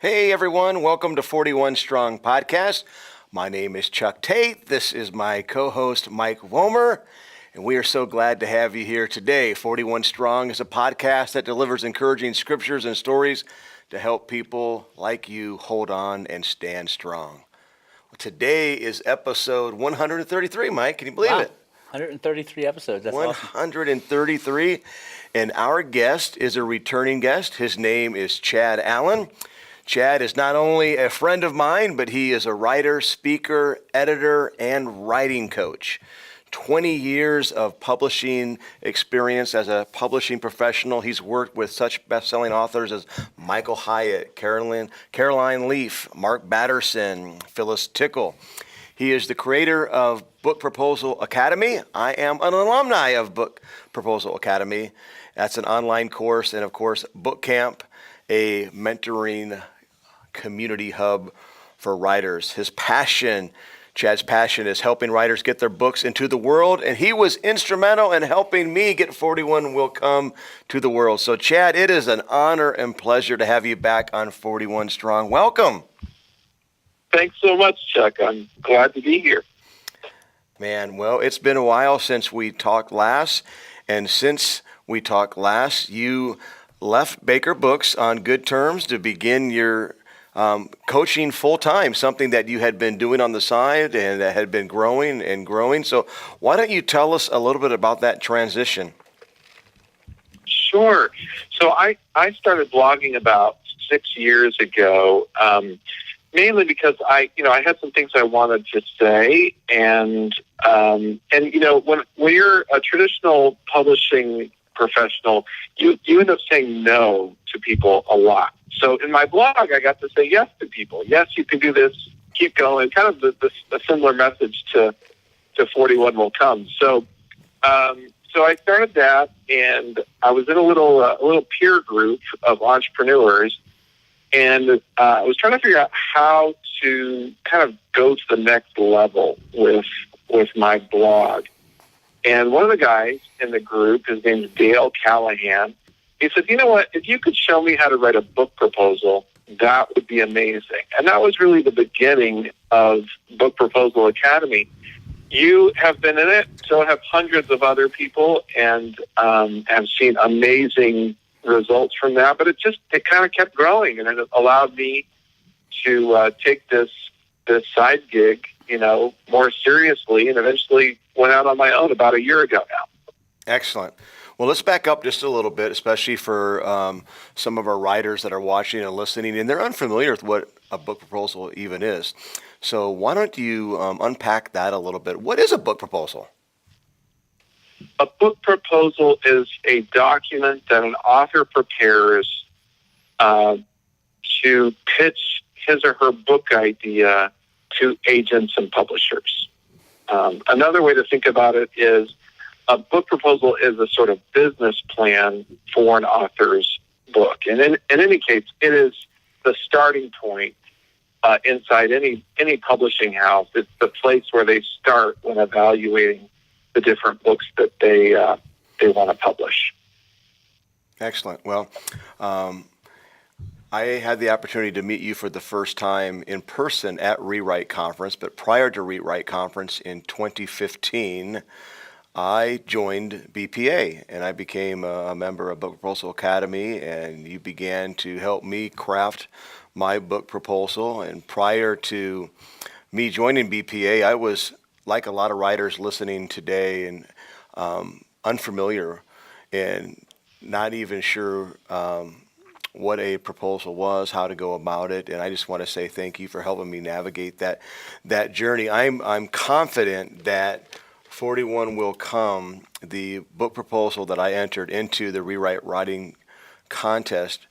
Hey everyone, welcome to 41 Strong Podcast. My name is Chuck Tate. This is my co-host Mike Womer, and we are so glad to have you here today. 41 Strong is a podcast that delivers encouraging scriptures and stories to help people like you hold on and stand strong. Today is episode 133, Mike. Can you believe it? 133 episodes. That's awesome. 133. And our guest is a returning guest. His name is Chet Allen. Chad is not only a friend of mine, but he is a writer, speaker, editor, and writing coach. 20 years of publishing experience as a publishing professional. He's worked with such best-selling authors as Michael Hyatt, Caroline Leaf, Mark Batterson, Phyllis Tickle. He is the creator of Book Proposal Academy. I am an alumni of Book Proposal Academy. That's an online course, and of course, Book Camp, a mentoring community hub for writers. Chad's passion is helping writers get their books into the world, and he was instrumental in helping me get 41 Will Come to the world. So Chad, it is an honor and pleasure to have you back on 41 Strong. Welcome. Thanks so much, Chuck. I'm glad to be here. Man, well, it's been a while since we talked last, and since we talked last, you left Baker Books on good terms to begin your coaching full-time, something that you had been doing on the side and that had been growing and growing. So why don't you tell us a little bit about that transition? Sure. So I started blogging about 6 years ago, mainly because I had some things I wanted to say, and when you're a traditional publishing professional, you end up saying no to people a lot. So in my blog, I got to say yes to people. Yes, you can do this. Keep going. Kind of a similar message to 41 Will Come. So I started that, and I was in a little peer group of entrepreneurs, and I was trying to figure out how to kind of go to the next level with my blog. And one of the guys in the group, his name is Dale Callahan, he said, you know what, if you could show me how to write a book proposal, that would be amazing. And that was really the beginning of Book Proposal Academy. You have been in it, so have hundreds of other people, and have seen amazing results from that. But it kind of kept growing, and it allowed me to take this side gig, more seriously, and eventually went out on my own about a year ago now. Excellent. Well, let's back up just a little bit, especially for some of our writers that are watching and listening, and they're unfamiliar with what a book proposal even is. So why don't you unpack that a little bit? What is a book proposal? A book proposal is a document that an author prepares to pitch his or her book idea to agents and publishers. Another way to think about it is a book proposal is a sort of business plan for an author's book. And in any case, it is the starting point inside any publishing house. It's the place where they start when evaluating the different books that they want to publish. Excellent. Well, I had the opportunity to meet you for the first time in person at Rewrite Conference, but prior to Rewrite Conference in 2015, I joined BPA, and I became a member of Book Proposal Academy, and you began to help me craft my book proposal. And prior to me joining BPA, I was, like a lot of writers listening today, and unfamiliar and not even sure what a proposal was, how to go about it. And I just want to say thank you for helping me navigate that journey. I'm confident that 41 Will Come, the book proposal that I entered into the Rewrite Writing Contest,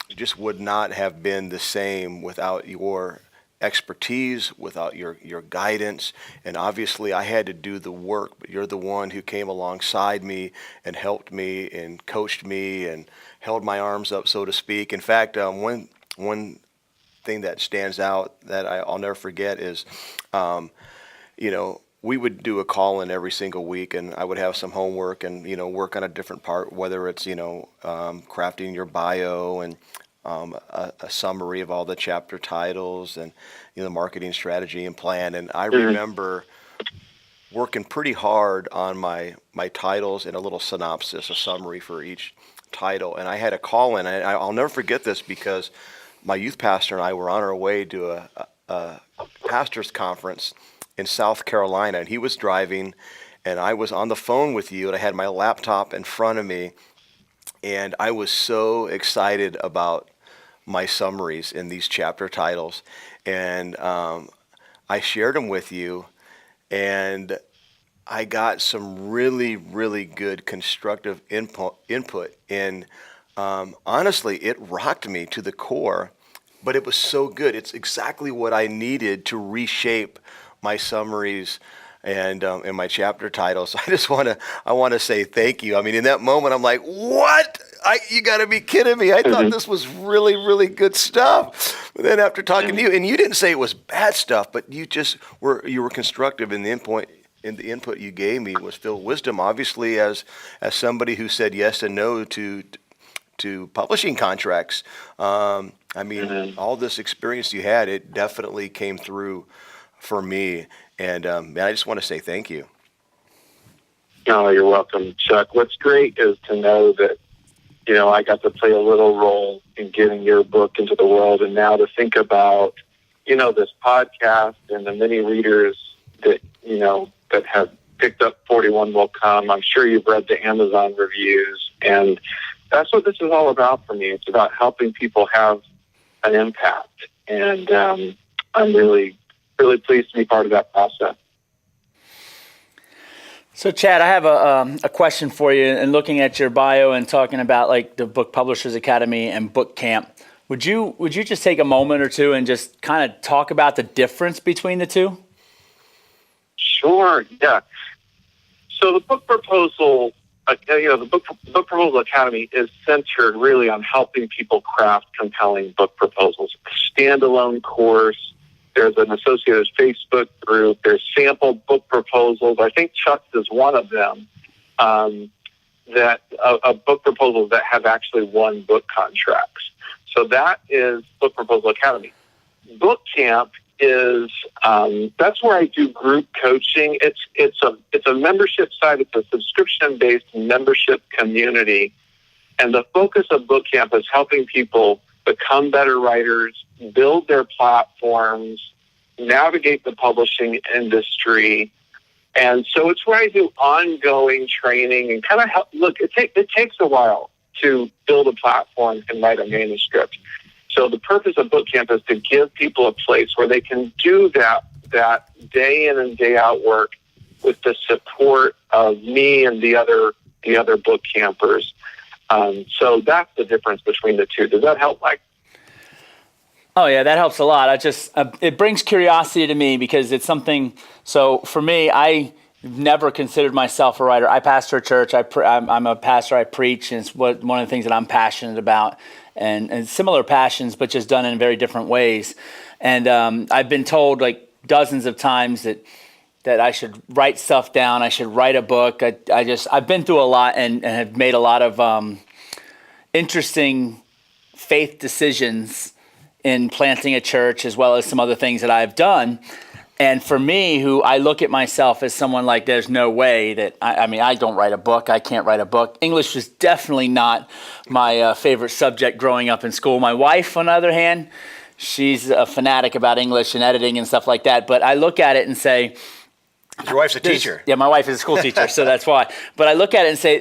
just would not have been the same without your expertise, without your guidance. And obviously I had to do the work, but you're the one who came alongside me and helped me and coached me and held my arms up, so to speak. In fact, one thing that stands out that I'll never forget is, we would do a call-in every single week, and I would have some homework and, work on a different part, whether it's, crafting your bio and a summary of all the chapter titles and the marketing strategy and plan. And I remember working pretty hard on my titles and a little synopsis, a summary for each title. And I had a call in, and I'll never forget this because my youth pastor and I were on our way to a pastor's conference in South Carolina, and he was driving, and I was on the phone with you, and I had my laptop in front of me, and I was so excited about my summaries in these chapter titles, and I shared them with you, and I got some really, really good constructive input, and honestly, it rocked me to the core, but it was so good. It's exactly what I needed to reshape my summaries and my chapter titles. I want to say thank you. I mean, in that moment, I'm like, what? You got to be kidding me. I thought this was really, really good stuff. But then after talking to you, and you didn't say it was bad stuff, but you were constructive in the input. And the input you gave me was filled with wisdom. Obviously, as somebody who said yes and no to publishing contracts, I mean, all this experience you had, it definitely came through for me. And I just want to say thank you. Oh, you're welcome, Chuck. What's great is to know that, I got to play a little role in getting your book into the world. And now to think about, this podcast and the many readers that, that have picked up 41 Will Come. I'm sure you've read the Amazon reviews. And that's what this is all about for me. It's about helping people have an impact. And I'm really, really pleased to be part of that process. So, Chad, I have a question for you. And looking at your bio and talking about like the Book Publishers Academy and Book Camp, would you just take a moment or two and just kind of talk about the difference between the two? Sure. Yeah. So the book proposal, the book proposal academy is centered really on helping people craft compelling book proposals. A standalone course. There's an associated Facebook group. There's sample book proposals. I think Chuck's is one of them. That book proposals that have actually won book contracts. So that is Book Proposal Academy. Book Camp is that's where I do group coaching. It's a membership site. It's a subscription-based membership community, and the focus of Book Camp is helping people become better writers, build their platforms, navigate the publishing industry. And so it's where I do ongoing training and kind of help. Look, it takes a while to build a platform and write a manuscript. So the purpose of Book Camp is to give people a place where they can do that day in and day out work with the support of me and the other book campers. So that's the difference between the two. Does that help, Mike? Oh yeah, that helps a lot. It brings curiosity to me because it's something. So for me, I never considered myself a writer. I pastor a church. I'm a pastor. I preach, and it's one of the things that I'm passionate about. And similar passions, but just done in very different ways. And I've been told like dozens of times that I should write stuff down. I should write a book. I've been through a lot and have made a lot of interesting faith decisions in planting a church, as well as some other things that I've done. And for me, who I look at myself as someone like, there's no way that, I don't write a book. I can't write a book. English was definitely not my favorite subject growing up in school. My wife, on the other hand, she's a fanatic about English and editing and stuff like that. But I look at it and say... Your wife's a teacher. Yeah, my wife is a school teacher, so that's why. But I look at it and say,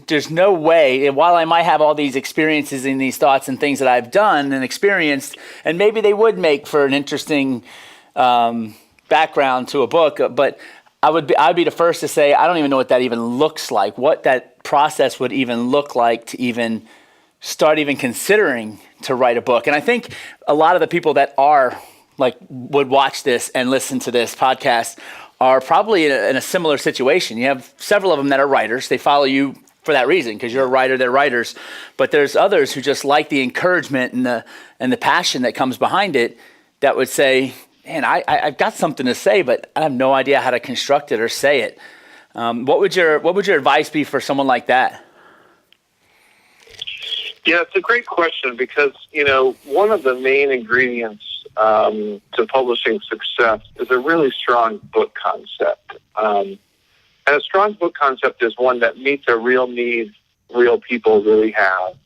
there's no way, and while I might have all these experiences and these thoughts and things that I've done and experienced, and maybe they would make for an interesting... background to a book, but I'd be the first to say I don't even know what that even looks like, what that process would even look like to even start even considering to write a book. And I think a lot of the people that would watch this and listen to this podcast are probably in a similar situation. You have several of them that are writers. They follow you for that reason, because you're a writer, they're writers. But there's others who just like the encouragement and the passion that comes behind it that would say, man, I've got something to say, but I have no idea how to construct it or say it. What would your advice be for someone like that? Yeah, it's a great question because, one of the main ingredients to publishing success is a really strong book concept. And a strong book concept is one that meets a real need real people really have,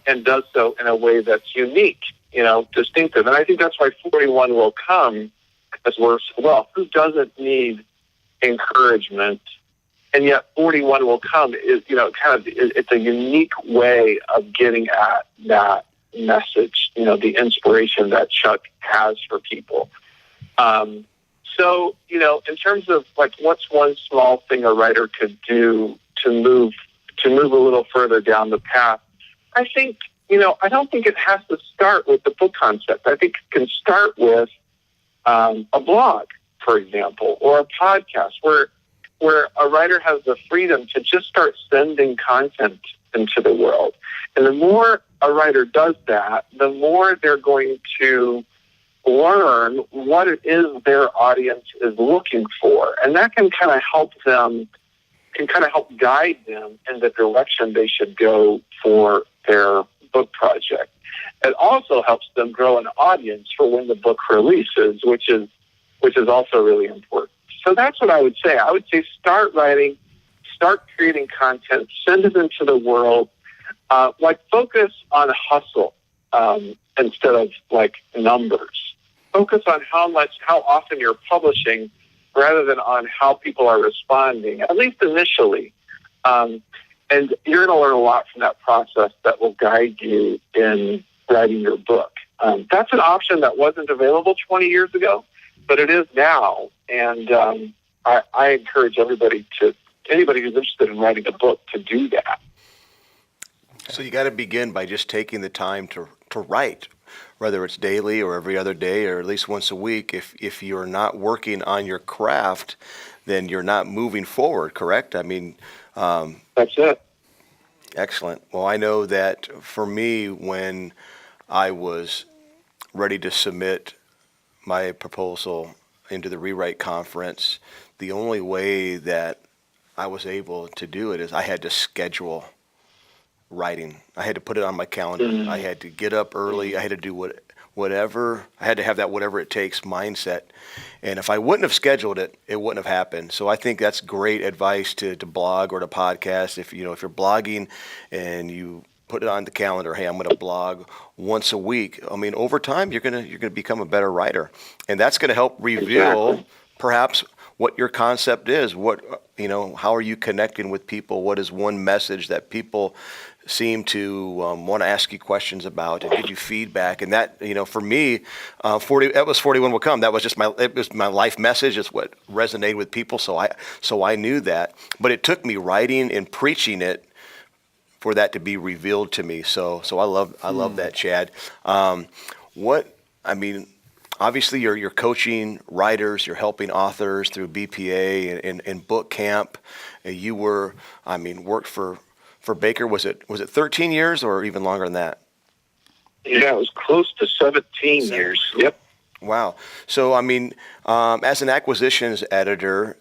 and does so in a way that's unique, distinctive. And I think that's why 41 Will Come has worked so well. Who doesn't need encouragement? And yet 41 Will Come is, it's a unique way of getting at that message, the inspiration that Chuck has for people. So, in terms of what's one small thing a writer could do to move a little further down the path, I think, I don't think it has to start with the book concept. I think it can start with a blog, for example, or a podcast where a writer has the freedom to just start sending content into the world. And the more a writer does that, the more they're going to learn what it is their audience is looking for. And that can kind of help guide them in the direction they should go for their book project. It also helps them grow an audience for when the book releases, which is also really important. So that's what I would say. I would say start writing, start creating content, send it into the world. Focus on hustle instead of numbers. Focus on how often you're publishing rather than on how people are responding, at least initially. And you're going to learn a lot from that process that will guide you in writing your book. That's an option that wasn't available 20 years ago, but it is now. And I encourage anybody who's interested in writing a book to do that. So you got to begin by just taking the time to write, whether it's daily or every other day or at least once a week. If you're not working on your craft, then you're not moving forward, correct? I mean, that's it. Excellent. Well, I know that for me, when I was ready to submit my proposal into the Rewrite Conference, the only way that I was able to do it is I had to schedule writing. I had to put it on my calendar. I had to get up early. I had to do whatever. I had to have that whatever it takes mindset. And if I wouldn't have scheduled it, it wouldn't have happened. So I think that's great advice to blog or to podcast. If you're blogging and you put it on the calendar, hey, I'm going to blog once a week. I mean, over time, you're going to become a better writer, and that's going to help reveal perhaps what your concept is. How are you connecting with people? What is one message that people seem to want to ask you questions about and give you feedback? And that, for me, that was 41 Will Come. That was just my life message. It's what resonated with people. So I knew that, but it took me writing and preaching it for that to be revealed to me. So I love that, Chad. Obviously you're coaching writers, you're helping authors through BPA and book camp. You worked for Baker. Was it 13 years or even longer than that? Yeah, it was close to 17 years. Yep. Wow. So, as an acquisitions editor,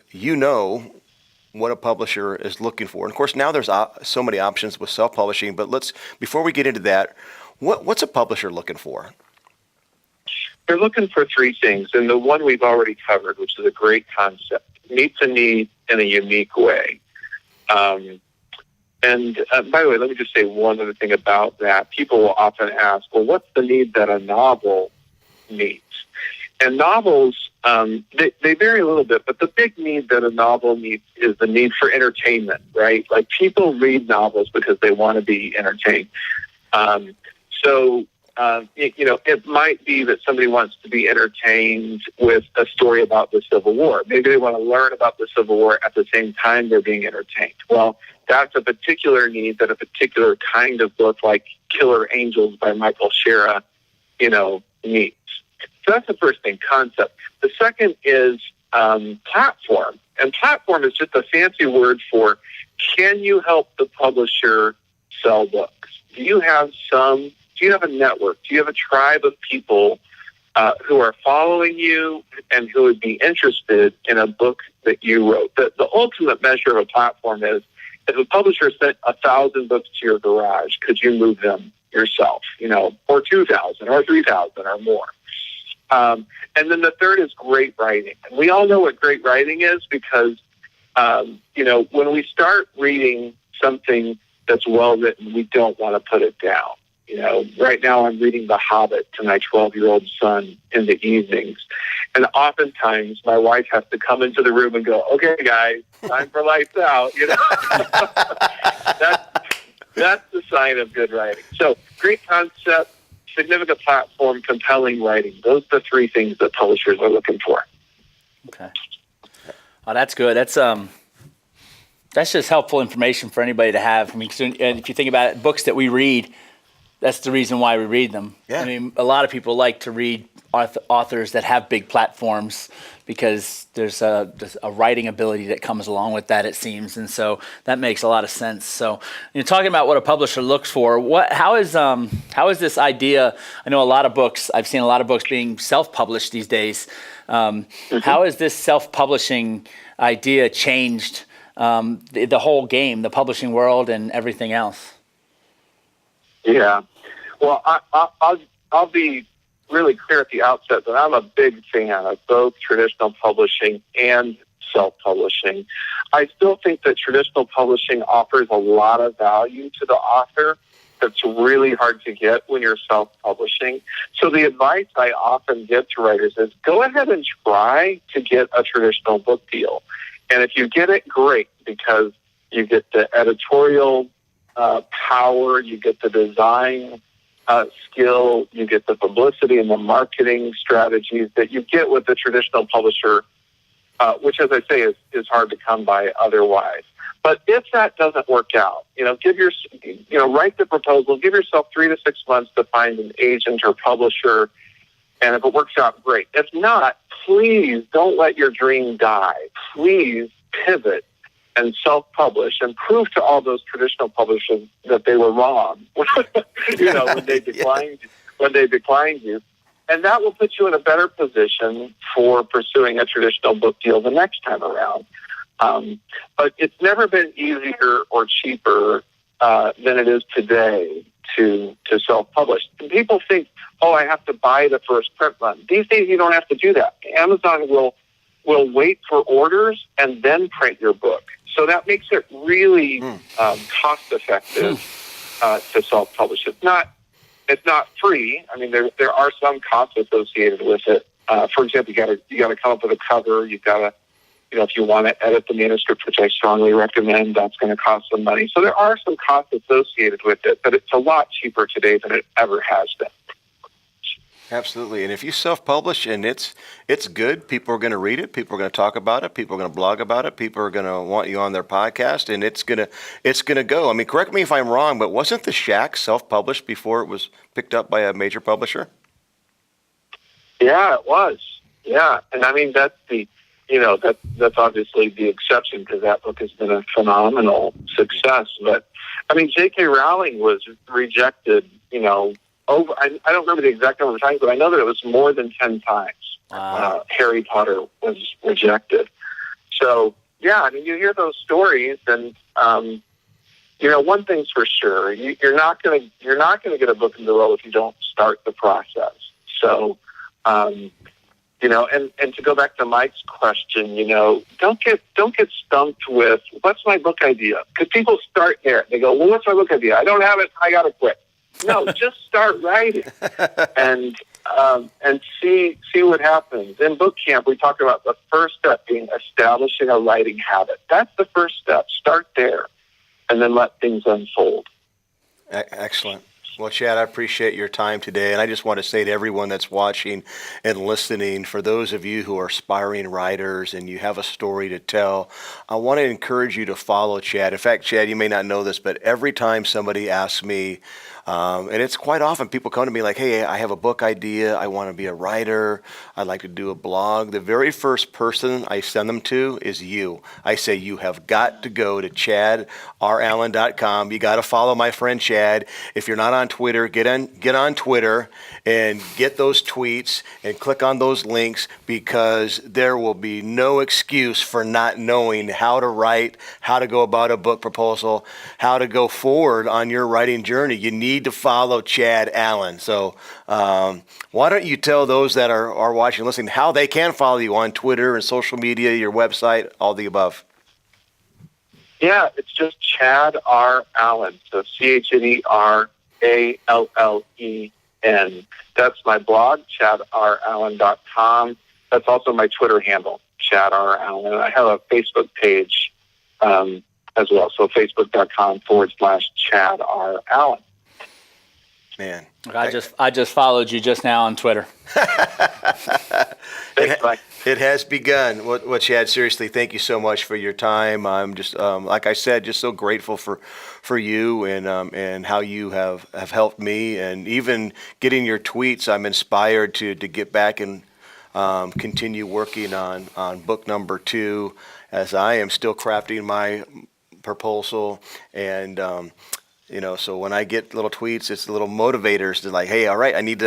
what a publisher is looking for. And of course, now there's so many options with self-publishing, but before we get into that, what's a publisher looking for? They're looking for three things, and the one we've already covered, which is a great concept, meets a need in a unique way. And by the way, let me just say one other thing about that. People will often ask, well, what's the need that a novel meets? And novels, they vary a little bit, but the big need that a novel meets is the need for entertainment, right? Like people read novels because they want to be entertained. It might be that somebody wants to be entertained with a story about the Civil War. Maybe they want to learn about the Civil War at the same time they're being entertained. Well, that's a particular need that a particular kind of book like Killer Angels by Michael Shera, meets. So that's the first thing, concept. The second is platform. And platform is just a fancy word for, can you help the publisher sell books? Do you have a network? Do you have a tribe of people who are following you and who would be interested in a book that you wrote? The ultimate measure of a platform is if a publisher sent 1,000 books to your garage, could you move them yourself, or 2,000 or 3,000 or more? And then the third is great writing. And we all know what great writing is because, when we start reading something that's well written, we don't want to put it down. Right now I'm reading The Hobbit to my 12-year-old son in the evenings. And oftentimes my wife has to come into the room and go, okay, guys, time for lights out. That's the sign of good writing. So great concept, significant platform, compelling writing. Those are the three things that publishers are looking for. Okay. Oh, that's good. That's just helpful information for anybody to have. I mean, and if you think about it, books that we read, that's the reason why we read them. Yeah. I mean, a lot of people like to read authors that have big platforms because there's a writing ability that comes along with that, it seems, and so that makes a lot of sense. So, you're talking about what a publisher looks for. How is this idea? I know I've seen a lot of books being self-published these days. How has this self-publishing idea changed the whole game, the publishing world, and everything else? Yeah. Well, I'll be really clear at the outset that I'm a big fan of both traditional publishing and self-publishing. I still think that traditional publishing offers a lot of value to the author that's really hard to get when you're self-publishing. So the advice I often give to writers is go ahead and try to get a traditional book deal. And if you get it, great, because you get the editorial power, you get the design skill, you get the publicity and the marketing strategies that you get with the traditional publisher, which, as I say, is hard to come by otherwise. But if that doesn't work out, write the proposal, give yourself 3 to 6 months to find an agent or publisher, and if it works out, great. If not, please don't let your dream die. Please pivot and self-publish and prove to all those traditional publishers that they were wrong, when they declined you. And that will put you in a better position for pursuing a traditional book deal the next time around. But it's never been easier or cheaper than it is today to self-publish. And people think, I have to buy the first print run. These days, you don't have to do that. Amazon will wait for orders and then print your book. So that makes it really cost-effective to self-publish. It's not free. I mean, there are some costs associated with it. For example, you got to come up with a cover. You've got to, if you want to edit the manuscript, which I strongly recommend, that's going to cost some money. So there are some costs associated with it, but it's a lot cheaper today than it ever has been. Absolutely. And if you self-publish and it's good, people are going to read it, people are going to talk about it, people are going to blog about it, people are going to want you on their podcast, and it's going to go. I mean, correct me if I'm wrong, but wasn't The Shack self-published before it was picked up by a major publisher? Yeah, it was. Yeah. And I mean, that's that's obviously the exception because that book has been a phenomenal success. But I mean, J.K. Rowling was rejected, I don't remember the exact number of times, but I know that it was more than 10 times. Wow. Harry Potter was rejected. So, yeah, I mean, you hear those stories, and one thing's for sure: you're not going to get a book in the world if you don't start the process. So, and to go back to Mike's question, don't get stumped with what's my book idea, because people start there. They go, well, what's my book idea? I don't have it. I got to quit. No, just start writing and see what happens. In book camp, we talk about the first step being establishing a writing habit. That's the first step. Start there, and then let things unfold. Excellent. Well, Chad, I appreciate your time today, and I just want to say to everyone that's watching and listening, for those of you who are aspiring writers and you have a story to tell, I want to encourage you to follow Chad. In fact, Chad, you may not know this, but every time somebody asks me, And it's quite often people come to me like, hey, I have a book idea. I want to be a writer. I'd like to do a blog. The very first person I send them to is you. I say, you have got to go to chadrallen.com. You got to follow my friend Chad. If you're not on Twitter, get on Twitter and get those tweets and click on those links, because there will be no excuse for not knowing how to write, how to go about a book proposal, how to go forward on your writing journey. You need to follow Chet Allen. So why don't you tell those that are watching, listening, how they can follow you on Twitter and social media, your website, all the above? Yeah, it's just Chet R Allen. So CHEDRALLEN. That's my blog, chadrallen.com. That's also my Twitter handle, Chet R Allen. I have a Facebook page as well. So facebook.com/Chet R Allen. Man, I just followed you just now on Twitter. Thanks, Mike. It has begun. Well, Chad, seriously, thank you so much for your time. I'm just, like I said, just so grateful for you and how you have helped me. And even getting your tweets, I'm inspired to get back and continue working on book number 2, as I am still crafting my proposal. And so when I get little tweets, it's little motivators to like, hey, all right, I need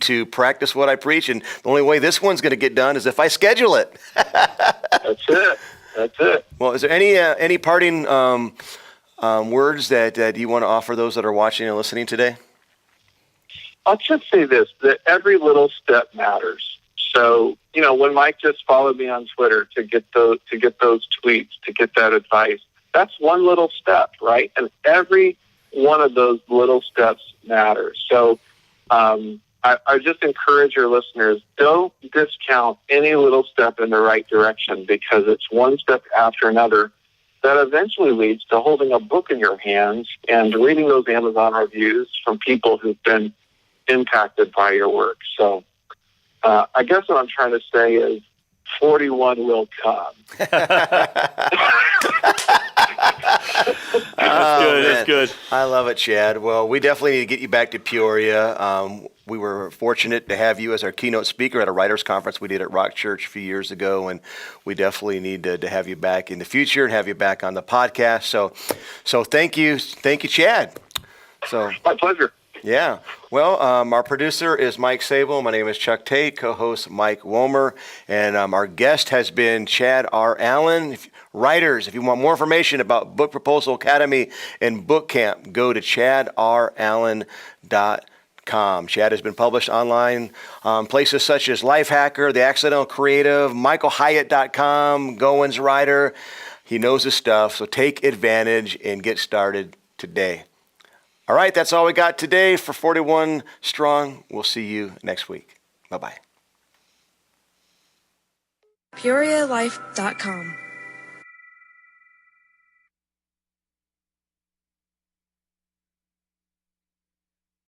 to practice what I preach, and the only way this one's going to get done is if I schedule it. That's it. Well, is there any parting words that you want to offer those that are watching and listening today? I'll just say this, that every little step matters. So, when Mike just followed me on Twitter to get those tweets, to get that advice, that's one little step, right? And every one of those little steps matters. So I just encourage your listeners, don't discount any little step in the right direction, because it's one step after another that eventually leads to holding a book in your hands and reading those Amazon reviews from people who've been impacted by your work. So I guess what I'm trying to say is 41 will come. That's good. I love it, Chad. Well, we definitely need to get you back to Peoria. We were fortunate to have you as our keynote speaker at a writers conference we did at Rock Church a few years ago, and we definitely need to have you back in the future and have you back on the podcast. So thank you, Chad. So My pleasure. yeah. Well, our producer is Mike Sable. My name is Chuck Tate, co-host Mike Womer, and our guest has been Chet R Allen. Writers, if you want more information about Book Proposal Academy and Book Camp, go to chadrallen.com. Chad has been published online places such as Lifehacker, The Accidental Creative, michaelhyatt.com, Goins Writer. He knows his stuff, so take advantage and get started today. All right, that's all we got today for 41 Strong. We'll see you next week. Bye-bye. PeoriaLife.com